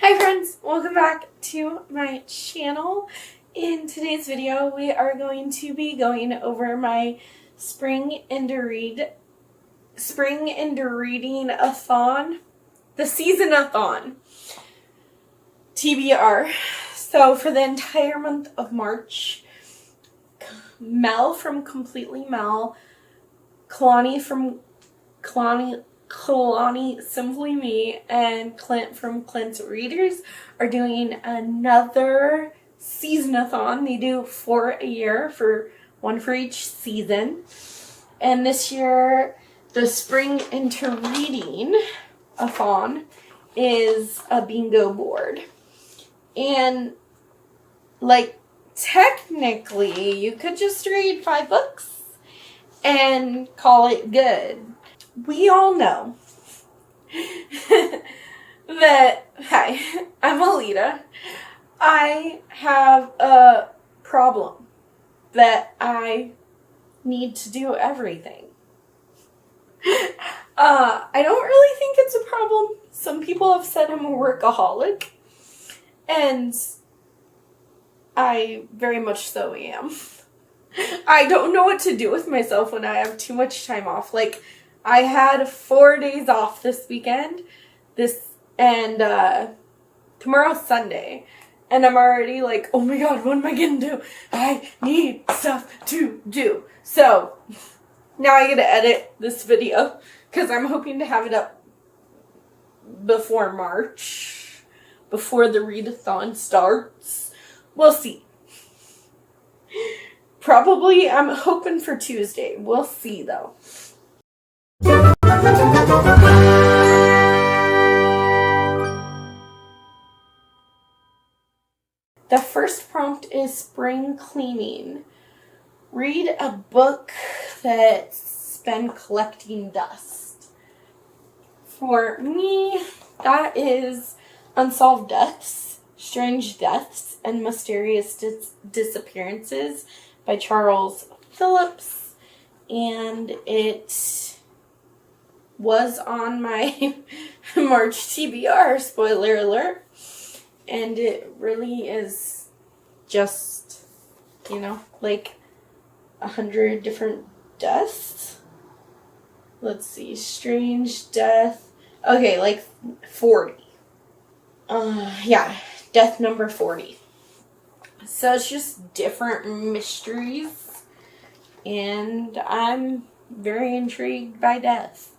Hi friends, welcome back to my channel. In today's video, we are going to be going over my spring into reading-a-thon, the Seasonathon, TBR. So for the entire month of March, Mel from Completely Mel, Kalani from Kalani Simply Me, and Clint from Clint's Readers are doing another Seasonathon. They do 4 a year, for one for each season. And this year, the Spring into Reading-a-thon is a bingo board. And, like, technically, you could just read 5 books and call it good. We all know that, hi, I'm Alita. I have a problem that I need to do everything. I don't really think it's a problem. Some people have said I'm a workaholic, and I very much so am. I don't know what to do with myself when I have too much time off. Like, I had 4 days off this weekend, tomorrow's Sunday, and I'm already like, oh my god, what am I gonna do? I need stuff to do. So, now I gotta edit this video, because I'm hoping to have it up before March, before the readathon starts. We'll see. Probably, I'm hoping for Tuesday. We'll see, though. The first prompt is spring cleaning. Read a book that's been collecting dust. For me, that is Unsolved Deaths, Strange Deaths, and Mysterious Disappearances by Charles Phillips. And it was on my March TBR, spoiler alert. And it really is just, like 100 different deaths. Let's see, strange death. Okay, like 40. Yeah, death number 40. So it's just different mysteries, and I'm very intrigued by death.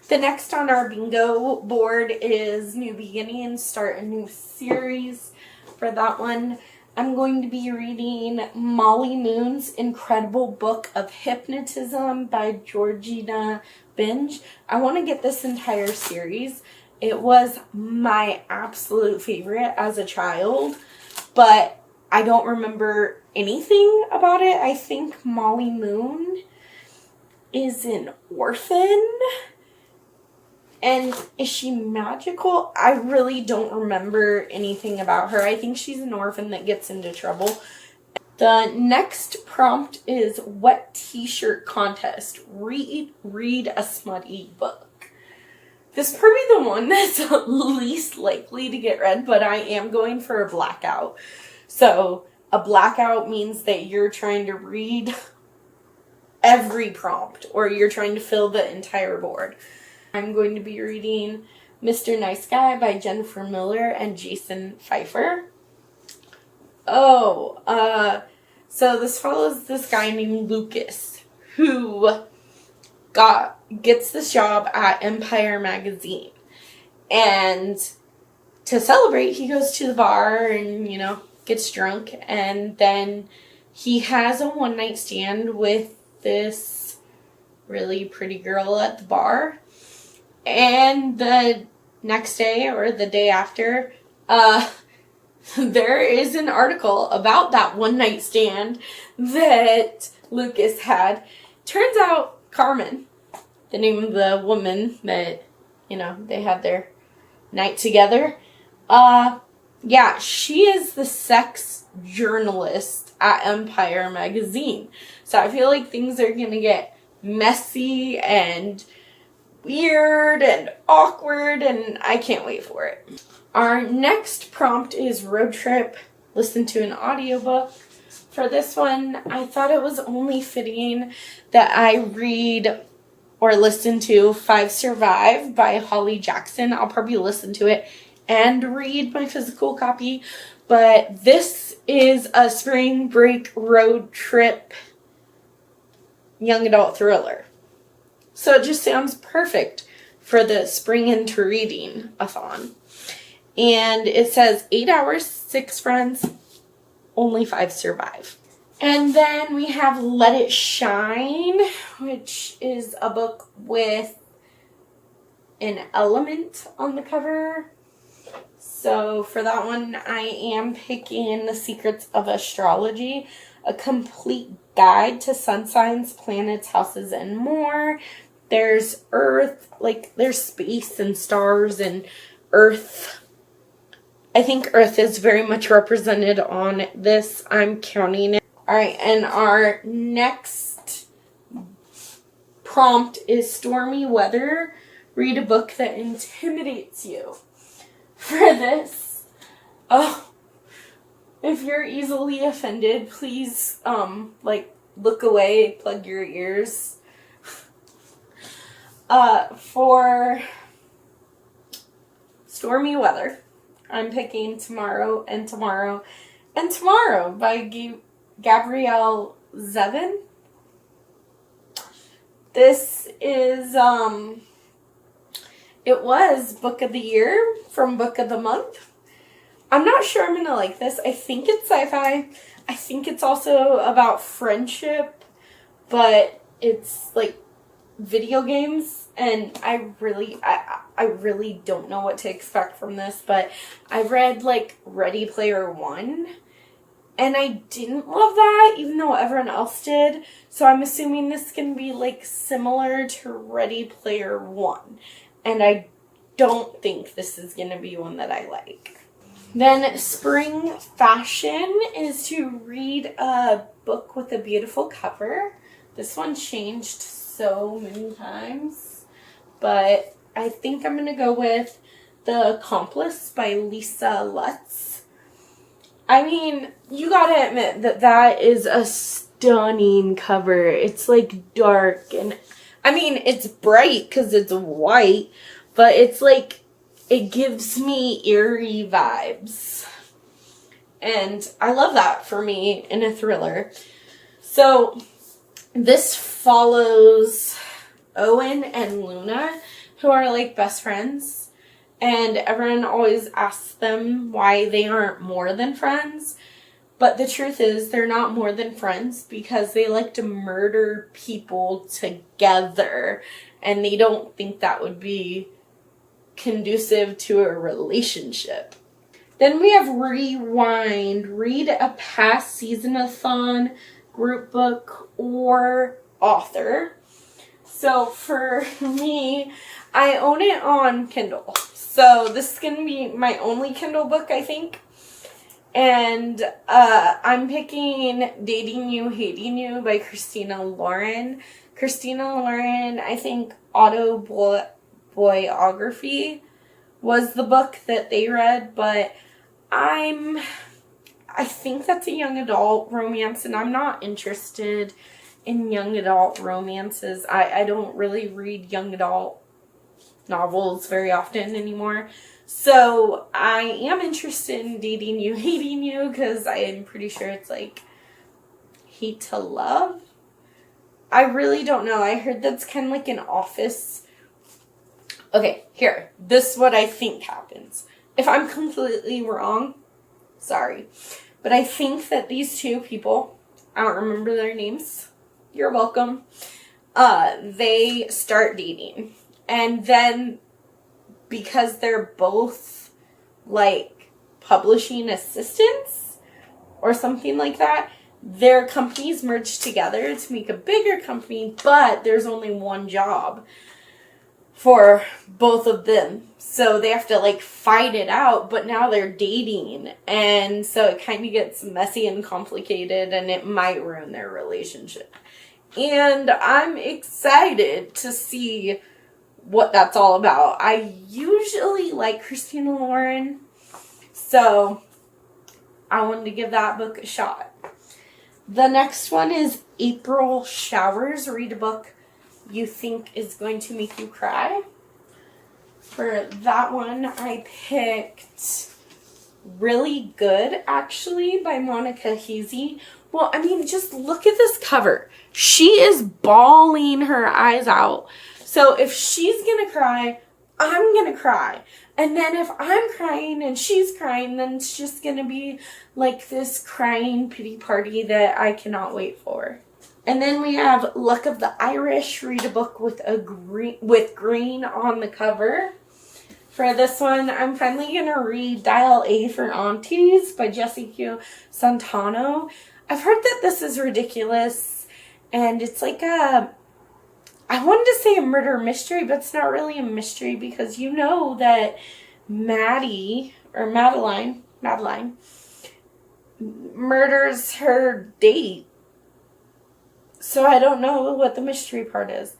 The next on our bingo board is New Beginnings, start a new series. For that one, I'm going to be reading Molly Moon's incredible book of hypnotism by Georgina Binge. I want to get this entire series. It was my absolute favorite as a child, but I don't remember anything about it. I think Molly Moon is an orphan. And is she magical? I really don't remember anything about her. I think she's an orphan that gets into trouble. The next prompt is wet t-shirt contest. Read a smutty book. This is probably the one that's least likely to get read, but I am going for a blackout. So a blackout means that you're trying to read every prompt, or you're trying to fill the entire board. I'm going to be reading Mr. Nice Guy by Jennifer Miller and Jason Pfeiffer. So this follows this guy named Lucas, who gets this job at Empire magazine. And to celebrate, he goes to the bar and, gets drunk. And then he has a one-night stand with this really pretty girl at the bar. And the next day, or the day after, there is an article about that one-night stand that Lucas had. Turns out Carmen, the name of the woman that, they had their night together, yeah, she is the sex journalist at Empire magazine. So I feel like things are going to get messy and weird and awkward, and I can't wait for it. Our next prompt is road trip, listen to an audiobook. For this one, I thought it was only fitting that I read or listen to Five Survive by Holly Jackson. I'll probably listen to it and read my physical copy, but this is a spring break road trip young adult thriller. So it just sounds perfect for the spring into reading-a-thon. And it says 8 hours, 6 friends, only 5 survive. And then we have Let It Shine, which is a book with an element on the cover. So for that one, I am picking The Secrets of Astrology, a complete guide to sun signs, planets, houses, and more. There's Earth, like there's space and stars and Earth. I think Earth is very much represented on this. I'm counting it. All right, and our next prompt is stormy weather. Read a book that intimidates you. For this, if you're easily offended, please, look away, plug your ears. For stormy weather, I'm picking Tomorrow and Tomorrow and Tomorrow by Gabrielle Zevin. This is, it was Book of the Year from Book of the Month. I'm not sure I'm going to like this. I think it's sci-fi. I think it's also about friendship, but it's like video games, and I really don't know what to expect from this, but I read like Ready Player One, and I didn't love that, even though everyone else did, so I'm assuming this can be like similar to Ready Player One, and I don't think this is going to be one that I like. Then spring fashion is to read a book with a beautiful cover. This one changed so many times, but I think I'm going to go with The Accomplice by Lisa Lutz. I mean, you gotta admit that that is a stunning cover. It's like dark, and I mean, it's bright because it's white, but it's like, it gives me eerie vibes. And I love that for me in a thriller. So this follows Owen and Luna, who are like best friends. And everyone always asks them why they aren't more than friends. But the truth is, they're not more than friends because they like to murder people together. And they don't think that would be conducive to a relationship. Then we have Rewind. Read a past Seasonathon, group book, or author. So for me, I own it on Kindle. So this is going to be my only Kindle book, I think. And I'm picking Dating You, Hating You by Christina Lauren. Christina Lauren, I think Autobiography was the book that they read, but I think that's a young adult romance, and I'm not interested in young adult romances. I don't really read young adult novels very often anymore. So I am interested in Dating You, Hating You, because I am pretty sure it's like hate to love. I really don't know. I heard that's kind of like an Office. Okay, here. This is what I think happens. If I'm completely wrong, sorry. But I think that these two people, I don't remember their names. You're welcome. They start dating. And then, because they're both, like, publishing assistants or something like that, their companies merge together to make a bigger company, but there's only one job for both of them. So they have to, like, fight it out, but now they're dating. And so it kind of gets messy and complicated, and it might ruin their relationship. And I'm excited to see what that's all about. I usually like Christina Lauren. So I wanted to give that book a shot. The next one is April Showers. Read a book you think is going to make you cry. For that one, I picked Really Good, actually, by Monica Heasey. Well, I mean, just look at this cover. She is bawling her eyes out. So if she's going to cry, I'm going to cry. And then if I'm crying and she's crying, then it's just going to be like this crying pity party that I cannot wait for. And then we have Luck of the Irish. Read a book with green on the cover. For this one, I'm finally going to read Dial A for Aunties by Jessie Q. Santano. I've heard that this is ridiculous, and it's like I wanted to say a murder mystery, but it's not really a mystery because you know that Madeline murders her date. So I don't know what the mystery part is.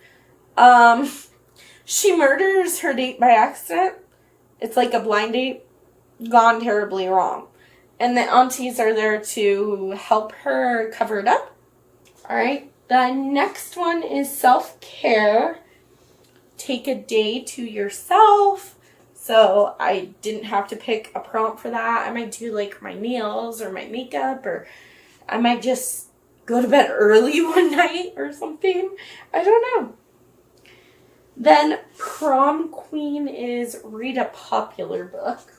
She murders her date by accident. It's like a blind date gone terribly wrong. And the aunties are there to help her cover it up. All right. The next one is Self-Care. Take a day to yourself. So I didn't have to pick a prompt for that. I might do like my nails or my makeup, or I might just go to bed early one night or something. I don't know. Then Prom Queen is read a popular book.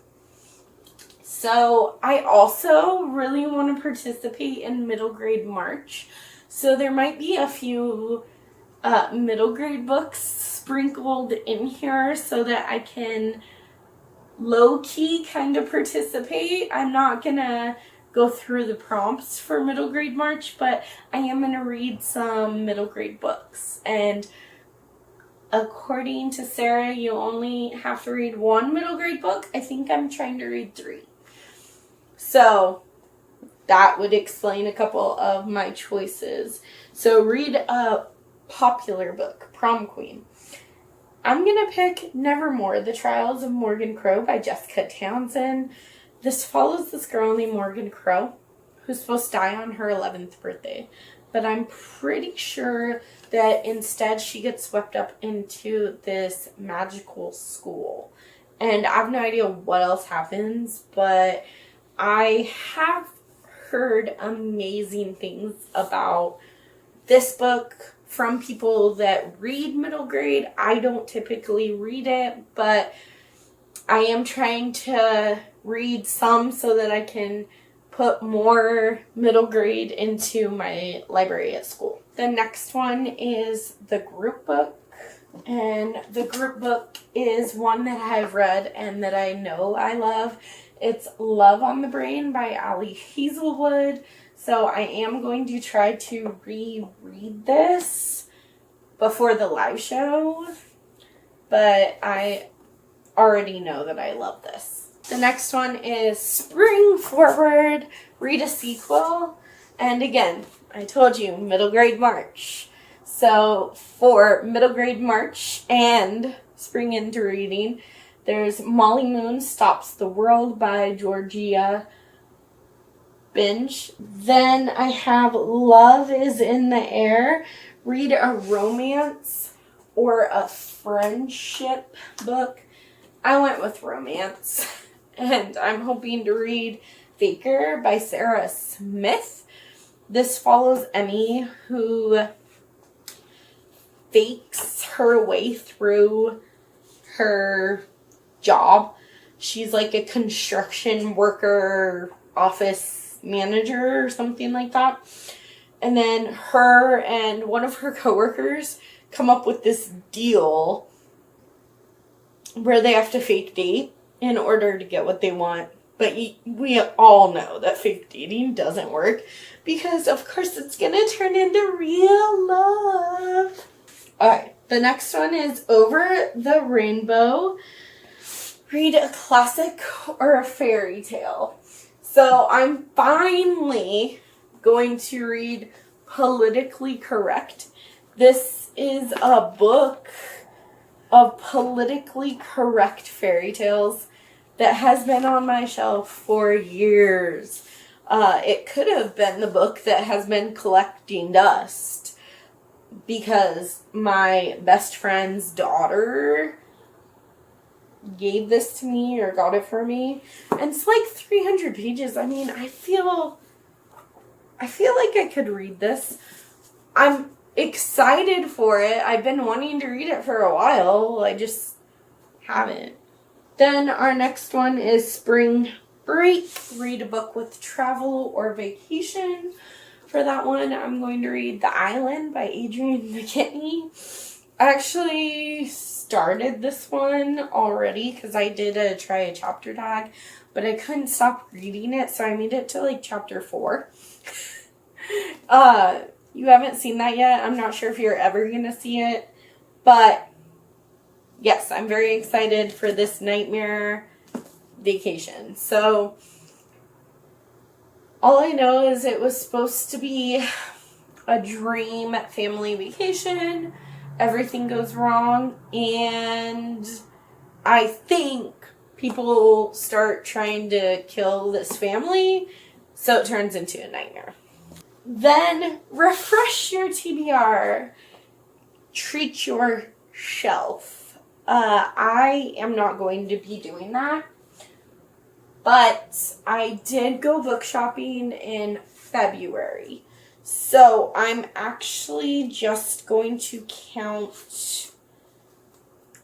So I also really want to participate in middle grade March. So there might be a few middle grade books sprinkled in here so that I can low-key kind of participate. I'm not going to go through the prompts for middle grade March, but I am going to read some middle grade books. And according to Sarah, you only have to read one middle grade book. I think I'm trying to read 3. So that would explain a couple of my choices. So read a popular book, Prom Queen. I'm going to pick Nevermore, The Trials of Morgan Crow by Jessica Townsend. This follows this girl named Morgan Crow who's supposed to die on her 11th birthday. But I'm pretty sure that instead she gets swept up into this magical school. And I have no idea what else happens, but I have heard amazing things about this book from people that read middle grade. I don't typically read it, but I am trying to read some so that I can put more middle grade into my library at school. The next one is the group book. And the group book is one that I've read and that I know I love. It's Love on the Brain by Allie Hazelwood. So I am going to try to reread this before the live show. But I already know that I love this. The next one is Spring Forward, read a sequel. And again, I told you, middle grade March. So for middle grade March and spring into reading, there's Molly Moon Stops the World by Georgia Binge. Then I have Love is in the Air. Read a romance or a friendship book. I went with romance. And I'm hoping to read Faker by Sarah Smith. This follows Emmy, who fakes her way through her job. She's like a construction worker, office manager or something like that. And then her and one of her coworkers come up with this deal where they have to fake date in order to get what they want. But we all know that fake dating doesn't work because, of course, it's going to turn into real love. Alright, the next one is Over the Rainbow. Read a classic or a fairy tale. So I'm finally going to read Politically Correct. This is a book of politically correct fairy tales. that has been on my shelf for years. It could have been the book that has been collecting dust because my best friend's daughter gave this to me or got it for me. And it's like 300 pages. I mean, I feel like I could read this. I'm excited for it. I've been wanting to read it for a while. I just haven't. Then our next one is Spring Break. Read a book with travel or vacation. For that one, I'm going to read The Island by Adrienne McKinney. I actually started this one already because I did try a chapter tag, but I couldn't stop reading it, so I made it to like chapter 4. You haven't seen that yet. I'm not sure if you're ever going to see it, but yes, I'm very excited for this nightmare vacation. So all I know is it was supposed to be a dream family vacation. Everything goes wrong, and I think people start trying to kill this family, so it turns into a nightmare. Then refresh your TBR. Treat your shelf. I am not going to be doing that, but I did go book shopping in February. So I'm actually just going to count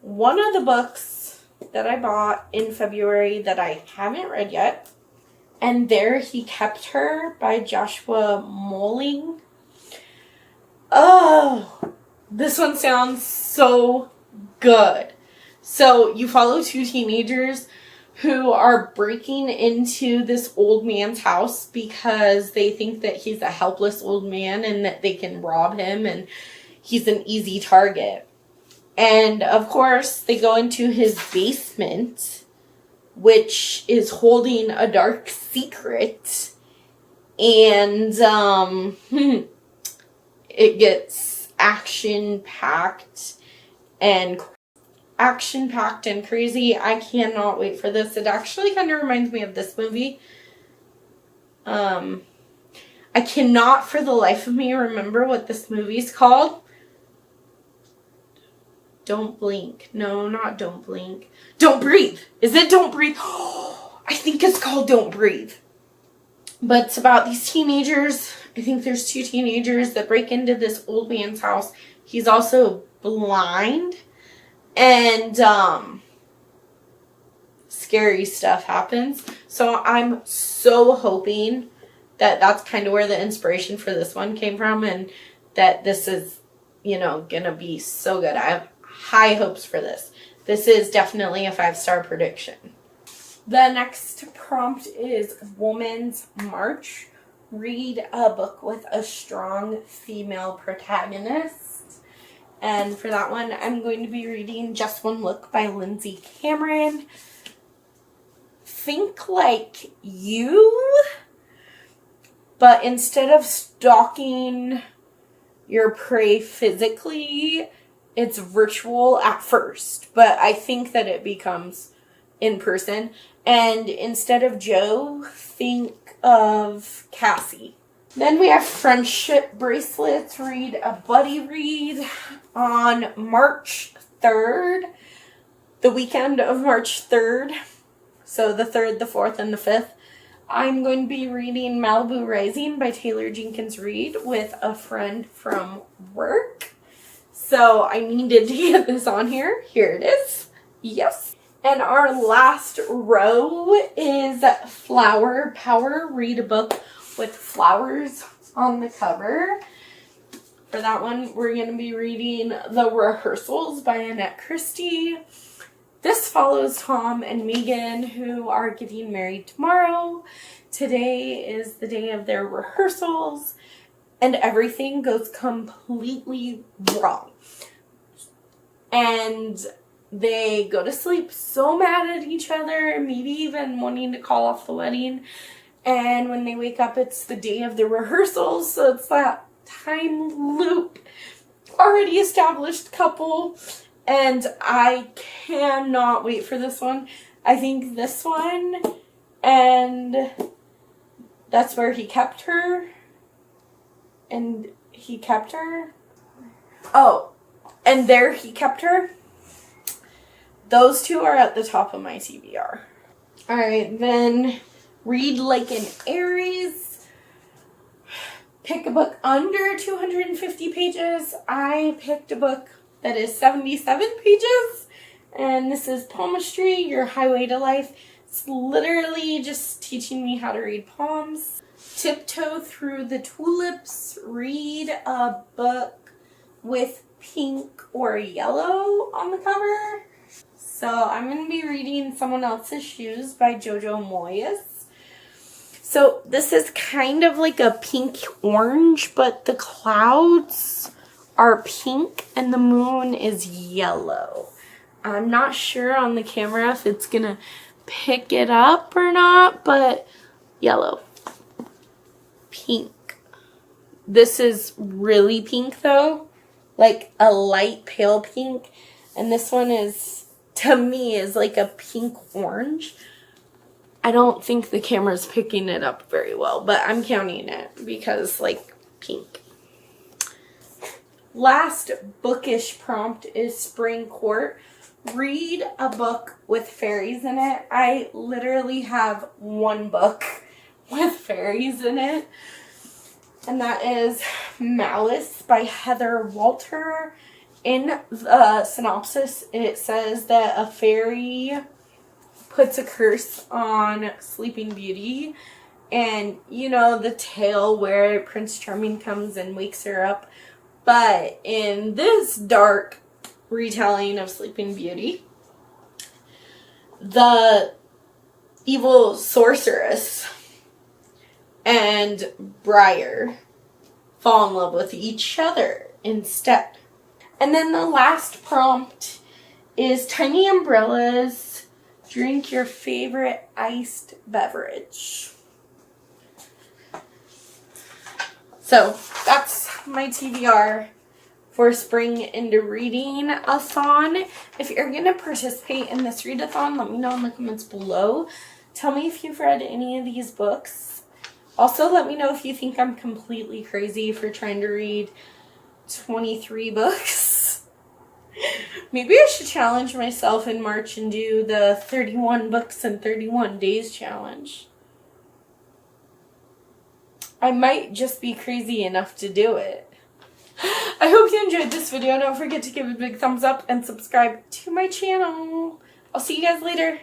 one of the books that I bought in February that I haven't read yet. And There He Kept Her by Joshua Molling. Oh, this one sounds so good. So you follow two teenagers who are breaking into this old man's house because they think that he's a helpless old man and that they can rob him and he's an easy target. And of course, they go into his basement, which is holding a dark secret. And it gets action-packed and crazy. I cannot wait for this. It actually kind of reminds me of this movie. I cannot for the life of me remember what this movie's called. Don't Blink. No, not Don't Blink. Don't Breathe. Is it Don't Breathe? Oh, I think it's called Don't Breathe. But it's about these teenagers. I think there's two teenagers that break into this old man's house. He's also blind. And scary stuff happens. So I'm so hoping that that's kind of where the inspiration for this one came from, and that this is, gonna be so good. I have high hopes for this. This is definitely a 5-star prediction. The next prompt is Woman's March. Read a book with a strong female protagonist. And for that one, I'm going to be reading Just One Look by Lindsay Cameron. Think like you, but instead of stalking your prey physically, it's virtual at first. But I think that it becomes in person. And instead of Joe, think of Cassie. Then we have Friendship Bracelets. Read a buddy read on March 3rd, the weekend of March 3rd. So the 3rd, the 4th, and the 5th. I'm going to be reading Malibu Rising by Taylor Jenkins Reid with a friend from work. So I needed to get this on here. Here it is. Yes. And our last row is Flower Power. Read a book with flowers on the cover. For that one, we're going to be reading The Rehearsals by Annette Christie. This follows Tom and Megan, who are getting married tomorrow. Today is the day of their rehearsals, and everything goes completely wrong. And they go to sleep so mad at each other, maybe even wanting to call off the wedding. And when they wake up, it's the day of the rehearsals, so it's that time loop. Already established couple. And I cannot wait for this one. I think this one, and that's where he kept her. And he kept her. Oh, and there he kept her. Those two are at the top of my TBR. Alright, then read like an Aries. Pick a book under 250 pages. I picked a book that is 77 pages. And this is Palmistry, Your Highway to Life. It's literally just teaching me how to read palms. Tiptoe Through the Tulips. Read a book with pink or yellow on the cover. So I'm going to be reading Someone Else's Shoes by Jojo Moyes. So this is kind of like a pink orange, but the clouds are pink and the moon is yellow. I'm not sure on the camera if it's going to pick it up or not, but yellow. Pink. This is really pink though, like a light pale pink. And this one is, to me, is like a pink orange. I don't think the camera's picking it up very well, but I'm counting it because, like, pink. Last bookish prompt is Spring Court. Read a book with fairies in it. I literally have one book with fairies in it, and that is Malice by Heather Walter. In the synopsis, it says that a fairy puts a curse on Sleeping Beauty, and you know the tale where Prince Charming comes and wakes her up. But in this dark retelling of Sleeping Beauty, the evil sorceress and Briar fall in love with each other instead. And then the last prompt is Tiny Umbrellas. Drink your favorite iced beverage. So that's my TBR for Spring into Reading-a-thon. If you're going to participate in this read-a-thon, let me know in the comments below. Tell me if you've read any of these books. Also, let me know if you think I'm completely crazy for trying to read 23 books. Maybe I should challenge myself in March and do the 31 books in 31 days challenge. I might just be crazy enough to do it. I hope you enjoyed this video. Don't forget to give it a big thumbs up and subscribe to my channel. I'll see you guys later.